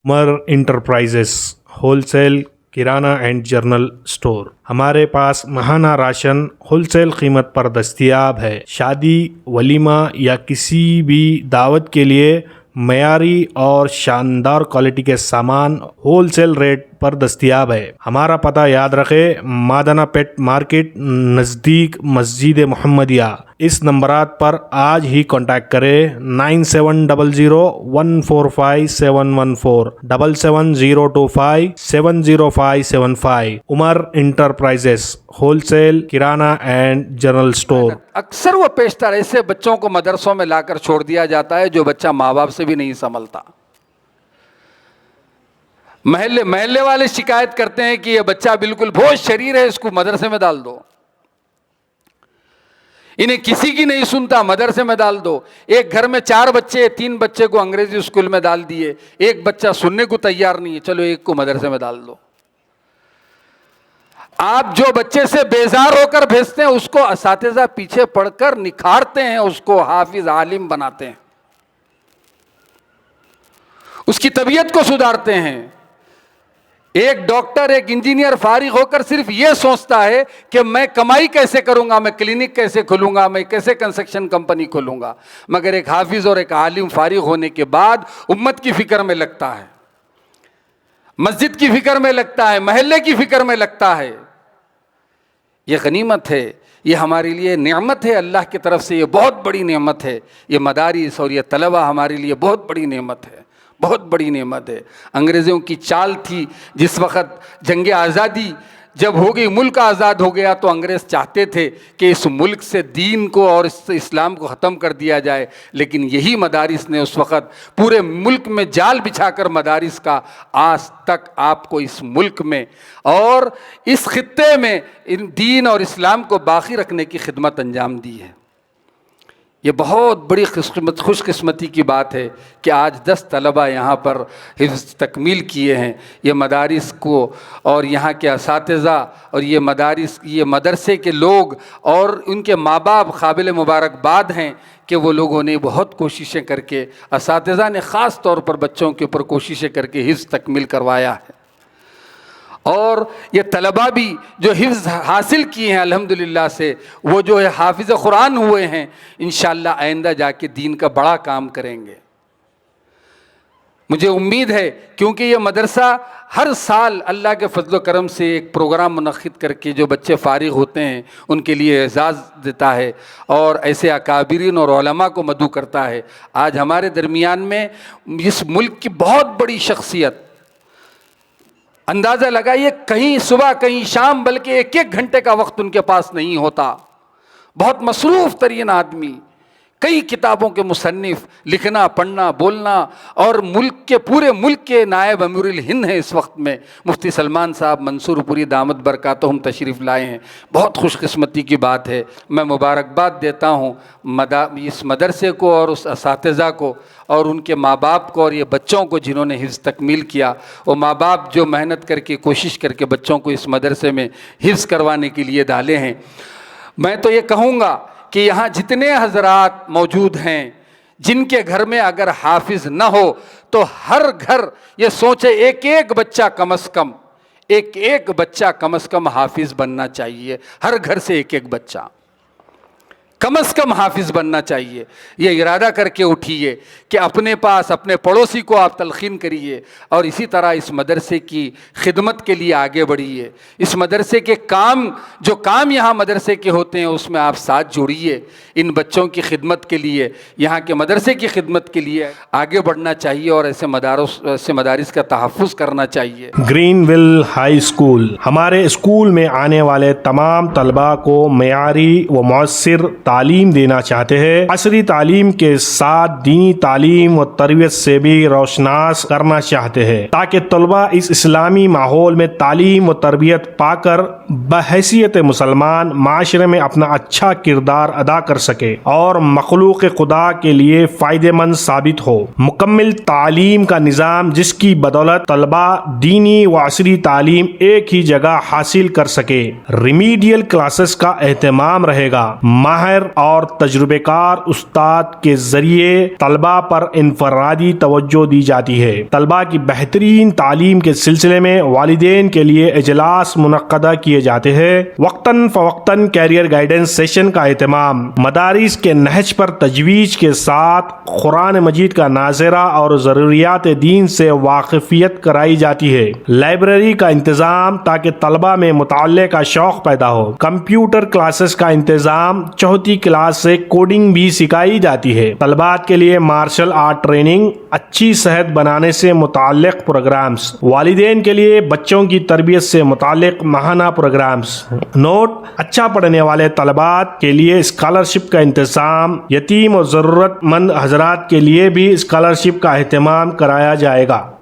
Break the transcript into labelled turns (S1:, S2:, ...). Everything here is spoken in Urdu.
S1: Umar enterprises wholesale kirana and general store ہمارے پاس ماہانہ راشن ہول سیل قیمت پر دستیاب ہے۔ شادی، ولیمہ یا کسی بھی دعوت کے لیے معیاری اور شاندار کوالٹی کے سامان ہول سیل ریٹ پر دستیاب ہے۔ ہمارا پتہ یاد رکھیں، مادانہ پیٹ مارکیٹ نزدیک مسجد محمدیہ۔ اس نمبرات پر آج ہی کانٹیکٹ کریں 9700145714 77025705705۔ Umar enterprises wholesale kirana and general store.
S2: اکثر وہ پیشتر ایسے بچوں کو مدرسوں میں لا کر چھوڑ دیا جاتا ہے جو بچہ ماں باپ سے بھی نہیں سنبھلتا۔ محلے والے شکایت کرتے ہیں کہ یہ بچہ بالکل بہت شریر ہے، اس کو مدرسے میں ڈال دو۔ انہیں کسی کی نہیں سنتا، مدرسے میں ڈال دو۔ ایک گھر میں 4 بچے، 3 بچے کو انگریزی اسکول میں ڈال دیے، ایک بچہ سننے کو تیار نہیں ہے، چلو ایک کو مدرسے میں ڈال دو۔ آپ جو بچے سے بیزار ہو کر بھیجتے ہیں اس کو اساتذہ پیچھے پڑھ کر نکھارتے ہیں، اس کو حافظ عالم بناتے ہیں، اس کی طبیعت کو سدھارتے ہیں۔ ایک ڈاکٹر، ایک انجینئر فارغ ہو کر صرف یہ سوچتا ہے کہ میں کمائی کیسے کروں گا، میں کلینک کیسے کھولوں گا، میں کیسے کنسٹرکشن کمپنی کھولوں گا، مگر ایک حافظ اور ایک عالم فارغ ہونے کے بعد امت کی فکر میں لگتا ہے، مسجد کی فکر میں لگتا ہے، محلے کی فکر میں لگتا ہے۔ یہ غنیمت ہے، یہ ہمارے لیے نعمت ہے، اللہ کی طرف سے یہ بہت بڑی نعمت ہے۔ یہ مدارس اور یہ طلبہ ہمارے لیے بہت بڑی نعمت ہے، بہت بڑی نعمت ہے۔ انگریزوں کی چال تھی، جس وقت جنگ آزادی جب ہو گئی، ملک آزاد ہو گیا، تو انگریز چاہتے تھے کہ اس ملک سے دین کو اور اسلام کو ختم کر دیا جائے، لیکن یہی مدارس نے اس وقت پورے ملک میں جال بچھا کر مدارس کا آج تک آپ کو اس ملک میں اور اس خطے میں دین اور اسلام کو باقی رکھنے کی خدمت انجام دی ہے۔ یہ بہت بڑی خوش قسمتی کی بات ہے کہ آج 10 طلبہ یہاں پر حفظ تکمیل کیے ہیں۔ یہ مدارس کو اور یہاں کے اساتذہ اور یہ مدرسے کے لوگ اور ان کے ماں باپ قابل مبارکباد ہیں کہ وہ لوگوں نے بہت کوششیں کر کے، اساتذہ نے خاص طور پر بچوں کے اوپر کوششیں کر کے حفظ تکمیل کروایا ہے۔ اور یہ طلبہ بھی جو حفظ حاصل کیے ہیں الحمدللہ سے، وہ جو ہے حافظ قرآن ہوئے ہیں، انشاءاللہ آئندہ جا کے دین کا بڑا کام کریں گے۔ مجھے امید ہے، کیونکہ یہ مدرسہ ہر سال اللہ کے فضل و کرم سے ایک پروگرام منعقد کر کے جو بچے فارغ ہوتے ہیں ان کے لیے اعزاز دیتا ہے اور ایسے اکابرین اور علماء کو مدعو کرتا ہے۔ آج ہمارے درمیان میں اس ملک کی بہت بڑی شخصیت، اندازہ لگائیے کہیں صبح کہیں شام، بلکہ 1 گھنٹے کا وقت ان کے پاس نہیں ہوتا، بہت مصروف ترین آدمی، کئی کتابوں کے مصنف، لکھنا پڑھنا بولنا، اور پورے ملک کے نائب امیر الہند ہیں اس وقت میں، مفتی سلمان صاحب منصور پوری دامت برکاتہم تشریف لائے ہیں۔ بہت خوش قسمتی کی بات ہے۔ میں مبارکباد دیتا ہوں اس مدرسے کو اور اس اساتذہ کو اور ان کے ماں باپ کو اور یہ بچوں کو جنہوں نے حفظ تکمیل کیا، وہ ماں باپ جو محنت کر کے کوشش کر کے بچوں کو اس مدرسے میں حفظ کروانے کے لیے ڈالے ہیں۔ میں تو یہ کہوں گا کہ یہاں جتنے حضرات موجود ہیں جن کے گھر میں اگر حافظ نہ ہو تو ہر گھر یہ سوچے ایک بچہ کم از کم حافظ بننا چاہیے، ہر گھر سے ایک بچہ کم از کم حافظ بننا چاہیے۔ یہ ارادہ کر کے اٹھیے کہ اپنے پاس اپنے پڑوسی کو آپ تلقین کریے اور اسی طرح اس مدرسے کی خدمت کے لیے آگے بڑھیے۔ اس مدرسے کے جو کام یہاں مدرسے کے ہوتے ہیں اس میں آپ ساتھ جوڑیے۔ ان بچوں کی خدمت کے لیے، یہاں کے مدرسے کی خدمت کے لیے آگے بڑھنا چاہیے اور ایسے مدارس کا تحفظ کرنا چاہیے۔
S1: گرین ویل ہائی اسکول ہمارے اسکول میں آنے والے تمام طلباء کو معیاری و مؤثر تعلیم دینا چاہتے ہیں۔ عصری تعلیم کے ساتھ دینی تعلیم و تربیت سے بھی روشناس کرنا چاہتے ہیں تاکہ طلباء اس اسلامی ماحول میں تعلیم و تربیت پا کر بحیثیت مسلمان معاشرے میں اپنا اچھا کردار ادا کر سکے اور مخلوق خدا کے لیے فائدہ مند ثابت ہو۔ مکمل تعلیم کا نظام جس کی بدولت طلباء دینی و عصری تعلیم ایک ہی جگہ حاصل کر سکے۔ ریمیڈیل کلاسز کا اہتمام رہے گا۔ ماہر اور تجربے کار استاد کے ذریعے طلباء پر انفرادی توجہ دی جاتی ہے۔ طلباء کی بہترین تعلیم کے سلسلے میں والدین کے لیے اجلاس منعقدہ کیے جاتے ہیں۔ وقتاً فوقتاً کیریئر گائیڈنس سیشن کا اہتمام، مدارس کے نہج پر تجویز کے ساتھ قرآن مجید کا ناظرہ اور ضروریات دین سے واقفیت کرائی جاتی ہے۔ لائبریری کا انتظام تاکہ طلباء میں مطالعے کا شوق پیدا ہو۔ کمپیوٹر کلاسز کا انتظام، چوتھی کلاس سے کوڈنگ بھی سکھائی جاتی ہے۔ طلباء کے لیے مارشل آرٹ ٹریننگ، اچھی صحت بنانے سے متعلق پروگرامز، والدین کے لیے بچوں کی تربیت سے متعلق ماہانہ پروگرامز۔ نوٹ: اچھا پڑھنے والے طلباء کے لیے اسکالرشپ کا انتظام، یتیم اور ضرورت مند حضرات کے لیے بھی اسکالرشپ کا اہتمام کرایا جائے گا۔